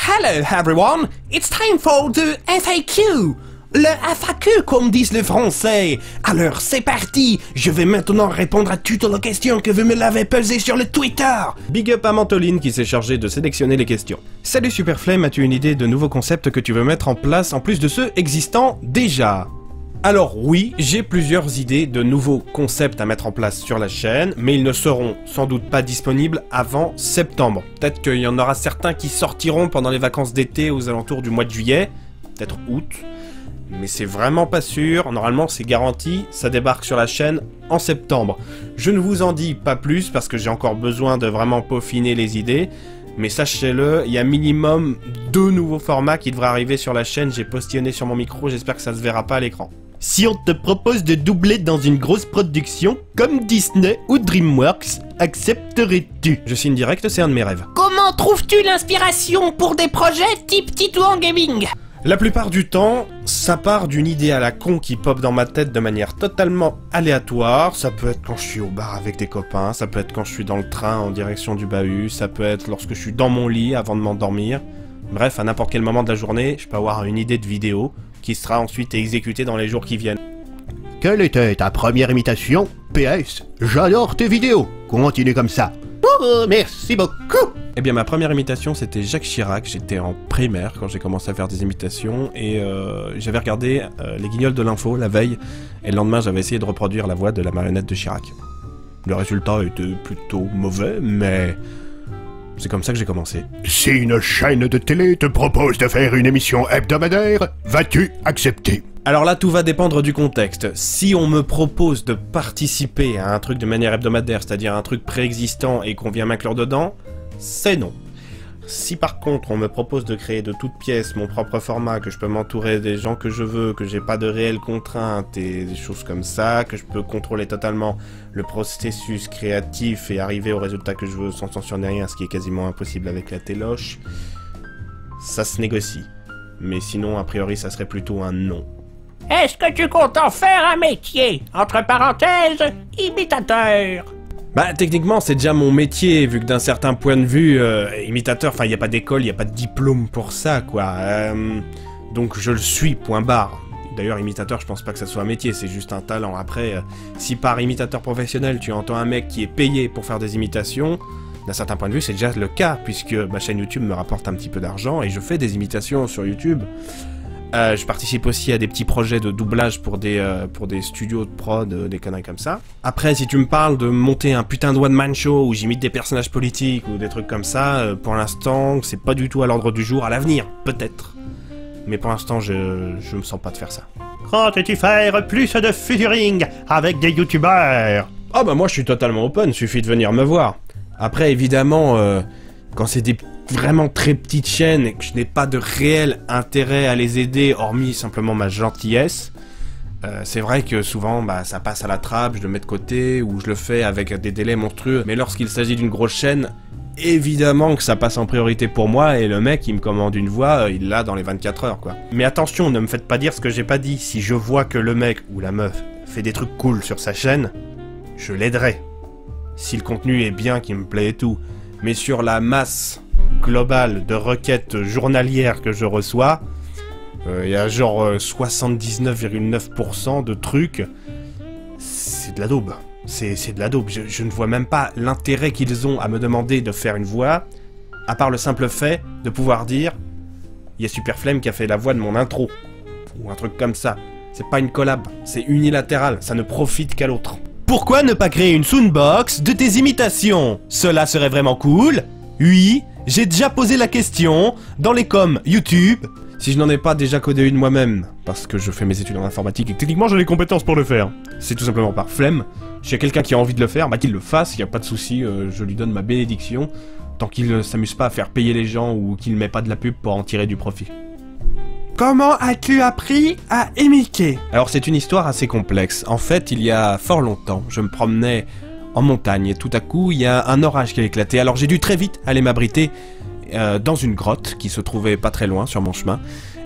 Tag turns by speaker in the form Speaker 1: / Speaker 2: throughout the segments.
Speaker 1: Hello everyone, it's time for the FAQ. Le FAQ comme disent les Français. Alors c'est parti, je vais maintenant répondre à toutes les questions que vous me l'avez posées sur le Twitter.
Speaker 2: Big up à Mantoline qui s'est chargé de sélectionner les questions. Salut Superflame, as-tu une idée de nouveaux concepts que tu veux mettre en place en plus de ceux existants déjà? Alors oui, j'ai plusieurs idées de nouveaux concepts à mettre en place sur la chaîne, mais ils ne seront sans doute pas disponibles avant septembre. Peut-être qu'il y en aura certains qui sortiront pendant les vacances d'été aux alentours du mois de juillet, peut-être août, mais c'est vraiment pas sûr, normalement c'est garanti, ça débarque sur la chaîne en septembre. Je ne vous en dis pas plus parce que j'ai encore besoin de vraiment peaufiner les idées, mais sachez-le, il y a minimum 2 nouveaux formats qui devraient arriver sur la chaîne, j'ai postillonné sur mon micro, j'espère que ça se verra pas à l'écran. Si on te propose de doubler dans une grosse production, comme Disney ou DreamWorks, accepterais-tu? Je signe direct, c'est un de mes rêves.
Speaker 1: Comment trouves-tu l'inspiration pour des projets type Titouan Gaming?
Speaker 2: La plupart du temps, ça part d'une idée à la con qui pop dans ma tête de manière totalement aléatoire. Ça peut être quand je suis au bar avec des copains, ça peut être quand je suis dans le train en direction du bahut, ça peut être lorsque je suis dans mon lit avant de m'endormir. Bref, à n'importe quel moment de la journée, je peux avoir une idée de vidéo qui sera ensuite exécutée dans les jours qui viennent.
Speaker 3: Quelle était ta première imitation? PS, j'adore tes vidéos. Continue comme ça. Oh, merci beaucoup.
Speaker 2: Eh bien, ma première imitation, c'était Jacques Chirac. J'étais en primaire quand j'ai commencé à faire des imitations et j'avais regardé les Guignols de l'info la veille et le lendemain, j'avais essayé de reproduire la voix de la marionnette de Chirac. Le résultat était plutôt mauvais, mais c'est comme ça que j'ai commencé.
Speaker 3: Si une chaîne de télé te propose de faire une émission hebdomadaire, vas-tu accepter?
Speaker 2: Alors là, tout va dépendre du contexte. Si on me propose de participer à un truc de manière hebdomadaire, c'est-à-dire un truc préexistant et qu'on vient m'inclure dedans, c'est non. Si par contre on me propose de créer de toutes pièces mon propre format, que je peux m'entourer des gens que je veux, que j'ai pas de réelles contraintes et des choses comme ça, que je peux contrôler totalement le processus créatif et arriver au résultat que je veux sans censurer rien, ce qui est quasiment impossible avec la téloche, ça se négocie. Mais sinon, a priori, ça serait plutôt un non.
Speaker 1: Est-ce que tu comptes en faire un métier? Entre parenthèses, imitateur.
Speaker 2: Bah, techniquement, c'est déjà mon métier, vu que d'un certain point de vue, imitateur, enfin, il n'y a pas d'école, il n'y a pas de diplôme pour ça, quoi. Donc, je le suis, point barre. D'ailleurs, imitateur, je pense pas que ça soit un métier, c'est juste un talent. Après, si par imitateur professionnel, tu entends un mec qui est payé pour faire des imitations, d'un certain point de vue, c'est déjà le cas, puisque ma chaîne YouTube me rapporte un petit peu d'argent, et je fais des imitations sur YouTube. Je participe aussi à des petits projets de doublage pour des studios de prod, des conneries comme ça. Après, si tu me parles de monter un putain de one-man show où j'imite des personnages politiques ou des trucs comme ça, pour l'instant, c'est pas du tout à l'ordre du jour. À l'avenir, peut-être. Mais pour l'instant, je me sens pas de faire ça.
Speaker 3: Comptes-tu faire plus de featuring avec des youtubeurs?
Speaker 2: Ah bah moi, je suis totalement open, suffit de venir me voir. Après, évidemment, quand c'est des vraiment très petites chaînes et que je n'ai pas de réel intérêt à les aider, hormis simplement ma gentillesse, c'est vrai que souvent bah, ça passe à la trappe, je le mets de côté, ou je le fais avec des délais monstrueux, mais lorsqu'il s'agit d'une grosse chaîne, évidemment que ça passe en priorité pour moi, et le mec il me commande une voix, il l'a dans les 24 heures quoi. Mais attention, ne me faites pas dire ce que j'ai pas dit, si je vois que le mec ou la meuf fait des trucs cool sur sa chaîne, je l'aiderai. Si le contenu est bien, qu'il me plaît et tout, mais sur la masse globale de requêtes journalières que je reçois, il y a genre 79,9% de trucs, c'est de la daube. C'est de la daube. Je ne vois même pas l'intérêt qu'ils ont à me demander de faire une voix, à part le simple fait de pouvoir dire « Il y a Superflame qui a fait la voix de mon intro », ou un truc comme ça. C'est pas une collab, c'est unilatéral, ça ne profite qu'à l'autre. Pourquoi ne pas créer une soundbox de tes imitations? Cela serait vraiment cool. Oui, j'ai déjà posé la question dans les coms YouTube. Si je n'en ai pas déjà codé une moi-même, parce que je fais mes études en informatique et que techniquement j'ai les compétences pour le faire, c'est tout simplement par flemme. S'il y a quelqu'un qui a envie de le faire, bah qu'il le fasse, il n'y a pas de souci, je lui donne ma bénédiction, tant qu'il ne s'amuse pas à faire payer les gens ou qu'il ne met pas de la pub pour en tirer du profit. Comment as-tu appris à imiter? Alors c'est une histoire assez complexe. En fait, il y a fort longtemps, je me promenais en montagne et tout à coup, il y a un orage qui a éclaté. Alors j'ai dû très vite aller m'abriter dans une grotte qui se trouvait pas très loin sur mon chemin.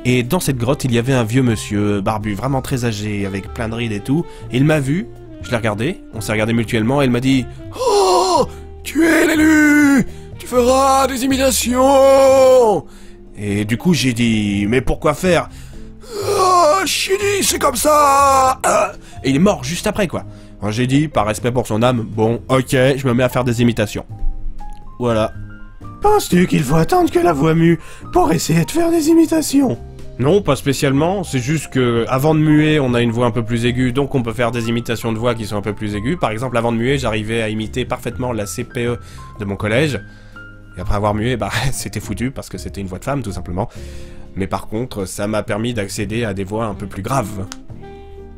Speaker 2: Et dans cette grotte, il y avait un vieux monsieur barbu, vraiment très âgé, avec plein de rides et tout. Et il m'a vu, je l'ai regardé, on s'est regardé mutuellement et il m'a dit « Oh, tu es l'élu! Tu feras des imitations !» Et du coup, j'ai dit, mais pourquoi faire? Oh, Chili, c'est comme ça. Et il est mort juste après, quoi. Alors, j'ai dit, par respect pour son âme, bon, ok, je me mets à faire des imitations. Voilà.
Speaker 1: Penses-tu qu'il faut attendre que la voix mue pour essayer de faire des imitations?
Speaker 2: Non, pas spécialement, c'est juste que avant de muer, on a une voix un peu plus aiguë, donc on peut faire des imitations de voix qui sont un peu plus aiguës. Par exemple, avant de muer, j'arrivais à imiter parfaitement la CPE de mon collège. Et après avoir mué, bah, c'était foutu, parce que c'était une voix de femme, tout simplement. Mais par contre, ça m'a permis d'accéder à des voix un peu plus graves.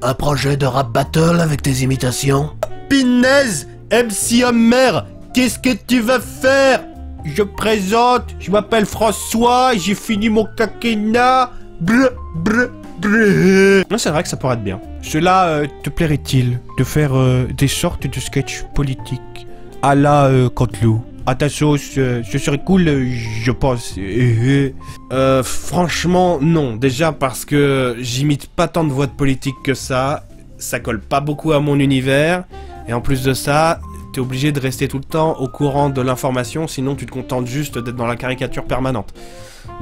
Speaker 3: Un projet de rap battle avec tes imitations?
Speaker 1: Pinaise, MC Homer, qu'est-ce que tu vas faire? Je présente, je m'appelle François, j'ai fini mon quinquennat. Brr, brr, brr.
Speaker 2: C'est vrai que ça pourrait être bien.
Speaker 1: Cela te plairait-il de faire des sortes de sketchs politiques à la Canteloup? À ta sauce, ce serait cool, je pense.
Speaker 2: Franchement, non. Déjà parce que j'imite pas tant de voix de politique que ça colle pas beaucoup à mon univers, et en plus de ça, t'es obligé de rester tout le temps au courant de l'information, sinon tu te contentes juste d'être dans la caricature permanente.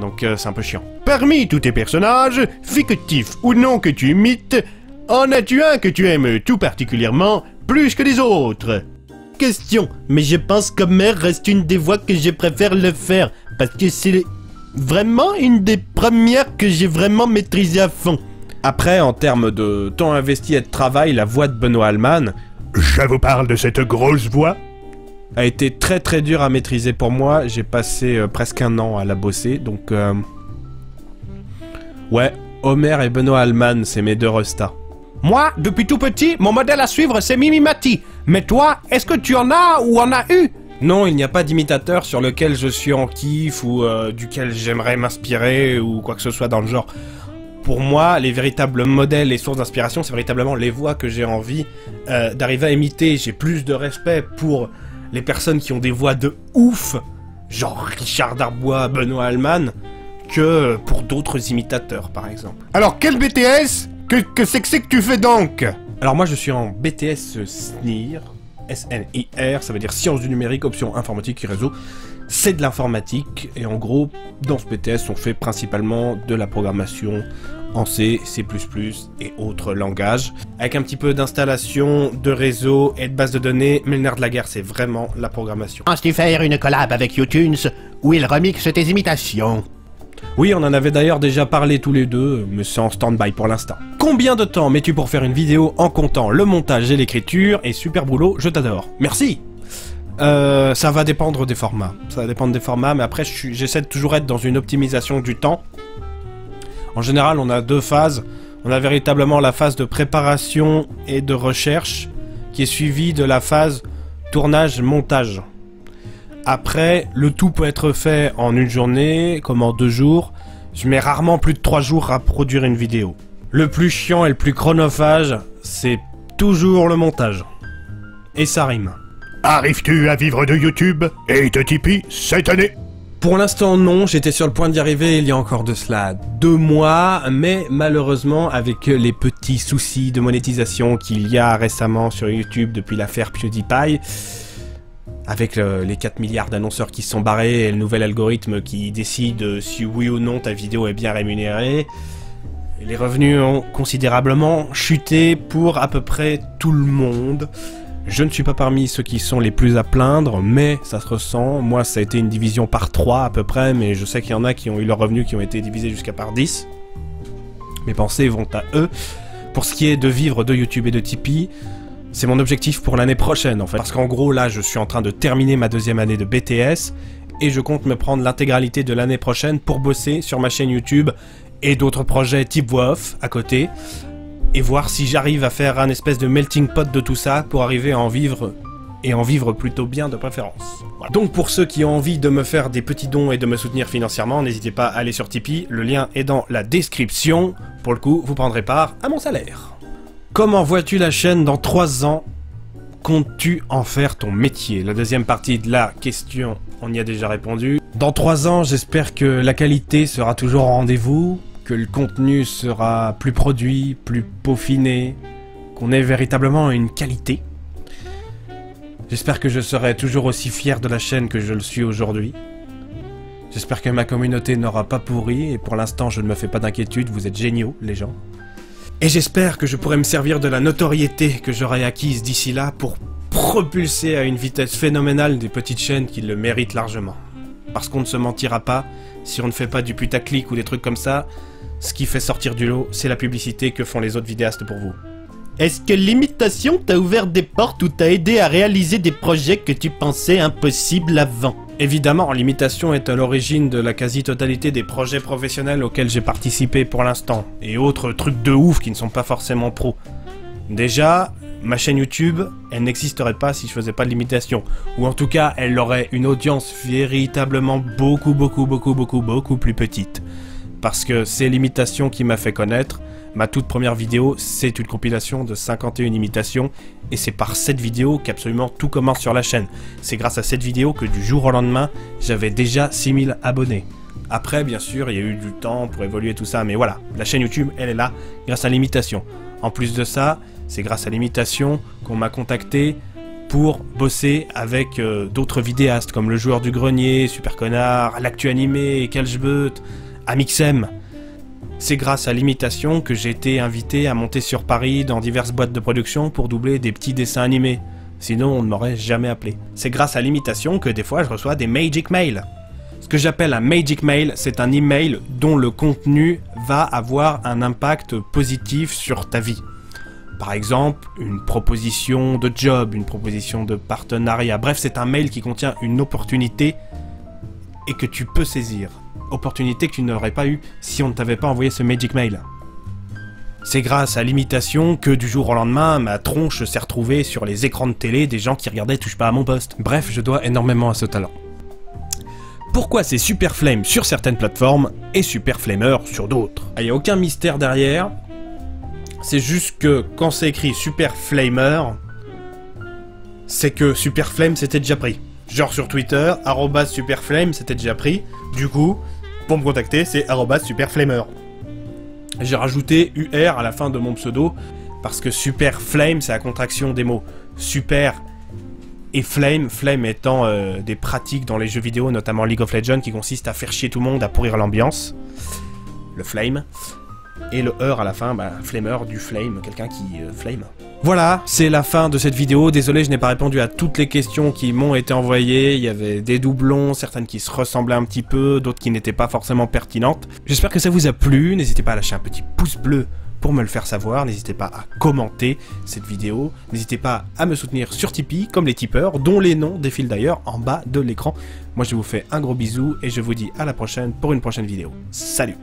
Speaker 2: Donc c'est un peu chiant.
Speaker 1: Parmi tous tes personnages, fictifs ou non que tu imites, en as-tu un que tu aimes tout particulièrement, plus que les autres? Question, mais je pense qu'Homer reste une des voix que je préfère le faire, parce que c'est vraiment une des premières que j'ai vraiment maîtrisé à fond.
Speaker 2: Après, en termes de temps investi et de travail, la voix de Benoît Alman...
Speaker 3: Je vous parle de cette grosse voix?
Speaker 2: A été très très dur à maîtriser pour moi, j'ai passé presque un an à la bosser, donc... Ouais, Homer et Benoît Alman, c'est mes deux restas.
Speaker 1: Moi, depuis tout petit, mon modèle à suivre, c'est Mimi Mati. Mais toi, est-ce que tu en as ou en as eu?
Speaker 2: Non, il n'y a pas d'imitateur sur lequel je suis en kiff ou duquel j'aimerais m'inspirer ou quoi que ce soit dans le genre. Pour moi, les véritables modèles et sources d'inspiration, c'est véritablement les voix que j'ai envie d'arriver à imiter. J'ai plus de respect pour les personnes qui ont des voix de ouf, genre Richard Darbois, Benoît Alman, que pour d'autres imitateurs, par exemple.
Speaker 1: Alors, quel BTS? Que c'est que tu fais donc?
Speaker 2: Alors moi, je suis en BTS SNIR, S-N-I-R, ça veut dire Sciences du numérique, option informatique et réseau. C'est de l'informatique, et en gros, dans ce BTS, on fait principalement de la programmation en C, C++ et autres langages, avec un petit peu d'installation, de réseau et de base de données, mais le nerf de la guerre, c'est vraiment la programmation.
Speaker 3: Penses-tu faire une collab avec YouTunes où il remixe tes imitations?
Speaker 2: Oui, on en avait d'ailleurs déjà parlé tous les deux, mais c'est en stand-by pour l'instant. Combien de temps mets-tu pour faire une vidéo en comptant le montage et l'écriture? Et super boulot, je t'adore. Merci. Ça va dépendre des formats. Ça va dépendre des formats, mais après, j'essaie de toujours être dans une optimisation du temps. En général, on a deux phases. On a véritablement la phase de préparation et de recherche, qui est suivie de la phase tournage-montage. Après, le tout peut être fait en une journée, comme en 2 jours. Je mets rarement plus de 3 jours à produire une vidéo. Le plus chiant et le plus chronophage, c'est toujours le montage. Et ça rime.
Speaker 3: Arrives-tu à vivre de YouTube et de Tipeee cette année?
Speaker 2: Pour l'instant non, j'étais sur le point d'y arriver il y a encore de cela 2 mois, mais malheureusement avec les petits soucis de monétisation qu'il y a récemment sur YouTube depuis l'affaire PewDiePie, avec les 4 milliards d'annonceurs qui se sont barrés et le nouvel algorithme qui décide si oui ou non ta vidéo est bien rémunérée, les revenus ont considérablement chuté pour à peu près tout le monde. Je ne suis pas parmi ceux qui sont les plus à plaindre, mais ça se ressent. Moi, ça a été une division par 3 à peu près, mais je sais qu'il y en a qui ont eu leurs revenus qui ont été divisés jusqu'à par 10. Mes pensées vont à eux. Pour ce qui est de vivre de YouTube et de Tipeee, c'est mon objectif pour l'année prochaine en fait. Parce qu'en gros, là, je suis en train de terminer ma 2e année de BTS, et je compte me prendre l'intégralité de l'année prochaine pour bosser sur ma chaîne YouTube et d'autres projets type voix off à côté, et voir si j'arrive à faire un espèce de melting pot de tout ça pour arriver à en vivre, et en vivre plutôt bien de préférence. Voilà. Donc pour ceux qui ont envie de me faire des petits dons et de me soutenir financièrement, n'hésitez pas à aller sur Tipeee, le lien est dans la description. Pour le coup, vous prendrez part à mon salaire. Comment vois-tu la chaîne dans 3 ans? Comptes-tu en faire ton métier? La deuxième partie de la question, on y a déjà répondu. Dans 3 ans, j'espère que la qualité sera toujours au rendez-vous, que le contenu sera plus produit, plus peaufiné, qu'on ait véritablement une qualité. J'espère que je serai toujours aussi fier de la chaîne que je le suis aujourd'hui. J'espère que ma communauté n'aura pas pourri, et pour l'instant je ne me fais pas d'inquiétude, vous êtes géniaux les gens. Et j'espère que je pourrai me servir de la notoriété que j'aurai acquise d'ici là pour propulser à une vitesse phénoménale des petites chaînes qui le méritent largement. Parce qu'on ne se mentira pas, si on ne fait pas du putaclic ou des trucs comme ça, ce qui fait sortir du lot, c'est la publicité que font les autres vidéastes pour vous.
Speaker 3: Est-ce que l'imitation t'a ouvert des portes ou t'a aidé à réaliser des projets que tu pensais impossibles avant?
Speaker 2: Évidemment, l'imitation est à l'origine de la quasi-totalité des projets professionnels auxquels j'ai participé pour l'instant, et autres trucs de ouf qui ne sont pas forcément pros. Déjà, ma chaîne YouTube, elle n'existerait pas si je faisais pas de l'imitation, ou en tout cas, elle aurait une audience véritablement beaucoup plus petite. Parce que c'est l'imitation qui m'a fait connaître. Ma toute première vidéo, c'est une compilation de 51 imitations, et c'est par cette vidéo qu'absolument tout commence sur la chaîne. C'est grâce à cette vidéo que du jour au lendemain, j'avais déjà 6000 abonnés. Après, bien sûr, il y a eu du temps pour évoluer tout ça, mais voilà, la chaîne YouTube, elle est là, grâce à l'imitation. En plus de ça, c'est grâce à l'imitation qu'on m'a contacté pour bosser avec d'autres vidéastes, comme le Joueur du Grenier, Super Connard, L'Actu Animé, Kelchbeut, Amixem. C'est grâce à l'imitation que j'ai été invité à monter sur Paris dans diverses boîtes de production pour doubler des petits dessins animés. Sinon, on ne m'aurait jamais appelé. C'est grâce à l'imitation que des fois je reçois des Magic Mail. Ce que j'appelle un Magic Mail, c'est un email dont le contenu va avoir un impact positif sur ta vie. Par exemple, une proposition de job, une proposition de partenariat. Bref, c'est un mail qui contient une opportunité et que tu peux saisir. Opportunité que tu n'aurais pas eu si on ne t'avait pas envoyé ce Magic Mail. C'est grâce à l'imitation que du jour au lendemain, ma tronche s'est retrouvée sur les écrans de télé des gens qui regardaient Touche pas à mon poste. Bref, je dois énormément à ce talent. Pourquoi c'est Super Flame sur certaines plateformes et Super Flamer sur d'autres? Il n'y a aucun mystère derrière. C'est juste que quand c'est écrit Super Flamer, c'est que Super Flame s'était déjà pris. Genre sur Twitter, @superflame c'était déjà pris. Du coup, pour me contacter, c'est @superflamer. J'ai rajouté UR à la fin de mon pseudo, parce que Super Flame, c'est la contraction des mots Super et Flame. Flame étant des pratiques dans les jeux vidéo, notamment League of Legends, qui consistent à faire chier tout le monde, à pourrir l'ambiance. Le Flame. Et le heure à la fin, bah, flamer, du flame, quelqu'un qui flame. Voilà, c'est la fin de cette vidéo. Désolé, je n'ai pas répondu à toutes les questions qui m'ont été envoyées. Il y avait des doublons, certaines qui se ressemblaient un petit peu, d'autres qui n'étaient pas forcément pertinentes. J'espère que ça vous a plu. N'hésitez pas à lâcher un petit pouce bleu pour me le faire savoir. N'hésitez pas à commenter cette vidéo. N'hésitez pas à me soutenir sur Tipeee, comme les tipeurs, dont les noms défilent d'ailleurs en bas de l'écran. Moi, je vous fais un gros bisou et je vous dis à la prochaine pour une prochaine vidéo. Salut!